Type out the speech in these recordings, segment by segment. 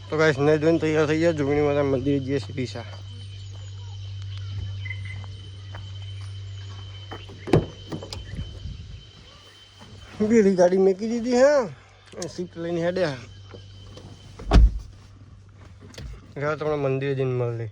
તો ગાઈસ નહીં ધોઈને તૈયાર થઈ ગયા. જોગણી માતા મંદિરે જઈએ શિરીષા. બીડી ગાડી મેકી દીધી હા, શિફ્ટ લઈને હેડ્યા. તમને મંદિરે જઈને મળે.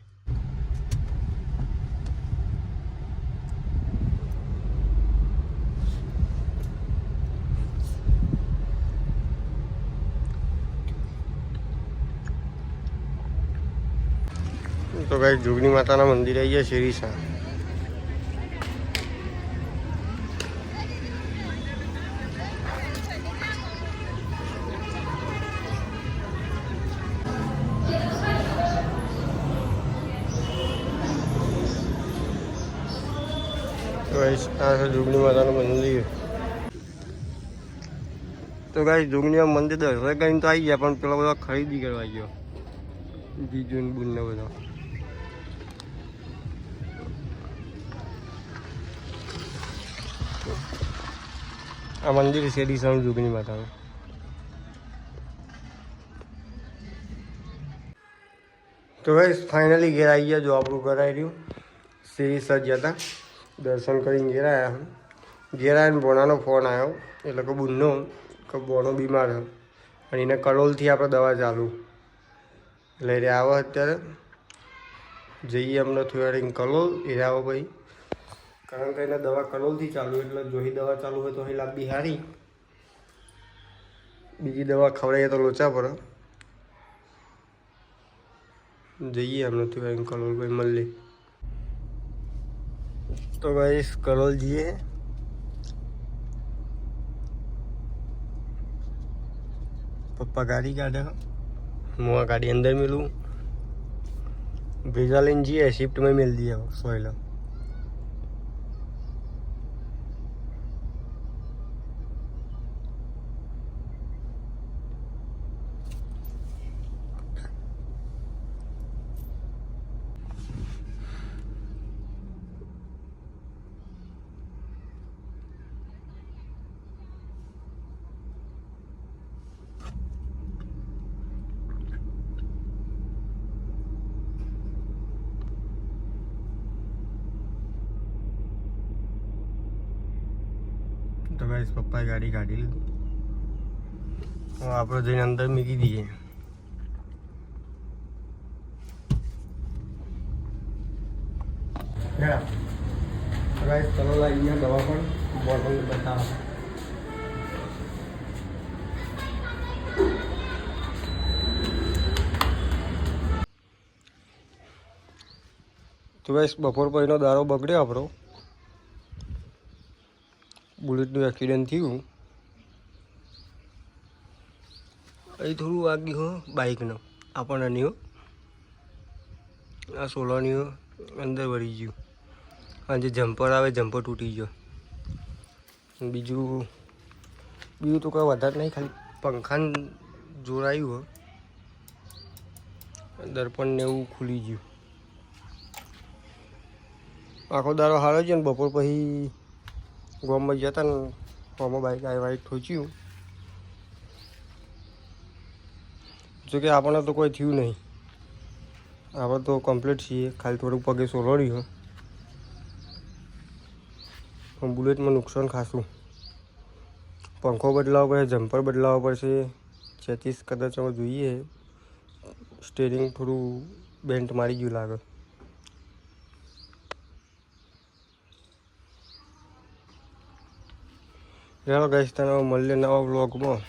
તો ગાઈસ જોગણી માતાના મંદિરે આવી ગયા શિરીષા. ગાઈસ આ છે જોગણી માતાનું મંદિર. તો ગાઈસ જોગણી મંદિર દર્શન કરીને તો આવી ગયા, પણ પેલા બધા ખરીદી કરવા ગયો. બીજું ને બુન ને બધા. આ મંદિર શિરીષાનું જોગણી માતાનું. તો ગાઈસ ફાઇનલી ઘેર આવી ગયા. જો આપણું ઘર આવી રહ્યું. શિરીષા ગયા હતા, દર્શન કરીને ઘેર આવ્યા. ઘેર આવીને બોનાનો ફોન આવ્યો, એટલે કે બુનનો, કે બોનો બીમાર છે અને એને કલોલથી આપણે દવા ચાલુ લઈ રહ્યા આવો. અત્યારે જઈએ અમને થોડી કલોલ એ આવો ભાઈ, કારણ કે એને દવા કલોલથી ચાલુ, એટલે જોઈ દવા ચાલુ હોય તો અહીં લાંબી હારી, બીજી દવા ખવડાવીએ તો લોચા પડે. જઈએ અમને થોડી કલોલ ભાઈ મળીએ. તો ભાઈ કલોલ જઈએ. પપ્પા ગાડી કાઢે, હું આ ગાડી અંદર મેલું, ભેજા લઈને જઈએ, શિફ્ટમાં મેળ દઈએ સોયલા. તો ગાઈસ પપ્પાએ ગાડી કાઢી લીધી. હવે આપણે જઈને અંદર મૂકી દઈએ. ગાઈસ ચલો લાવી ગયા દવા પણ બોટલ બતાવો. તો ગાઈસ બપોર પછીનો દારો બગડ્યો આપણો. બુલેટનું એક્સિડન્ટ થયું. અહીં થોડું વાગ્યું હો બાઇકનું, આપણને નહીં હો, આ સોલાની અંદર વળી ગયું. આ જે જમ્પર આવે જમ્પર તૂટી ગયો. બીજું તો કોઈ વધારે નહીં, ખાલી પંખાને જોડાયું હો, દર્પણને એવું ખુલી ગયું. આખો દારો હારો છે ને બપોર પછી ગામમાં જતા ને ગામમાં બાઇક આવી વાઇક ઠોચ્યું. જોકે આપણને તો કોઈ થયું નહીં, આપણે તો કમ્પ્લીટ છીએ, ખાલી થોડુંક પગે સોલડ્યું. પણ બુલેટમાં નુકસાન ખાસું. પંખો બદલાવવો પડશે, જમ્પર બદલાવવો પડશે. 36 કદાચ હવે જોઈએ. સ્ટેરિંગ થોડું બેન્ટ મારી ગયું લાગે. ચાલો ગાઈસ તને મળીએ નવા વ્લોગમાં.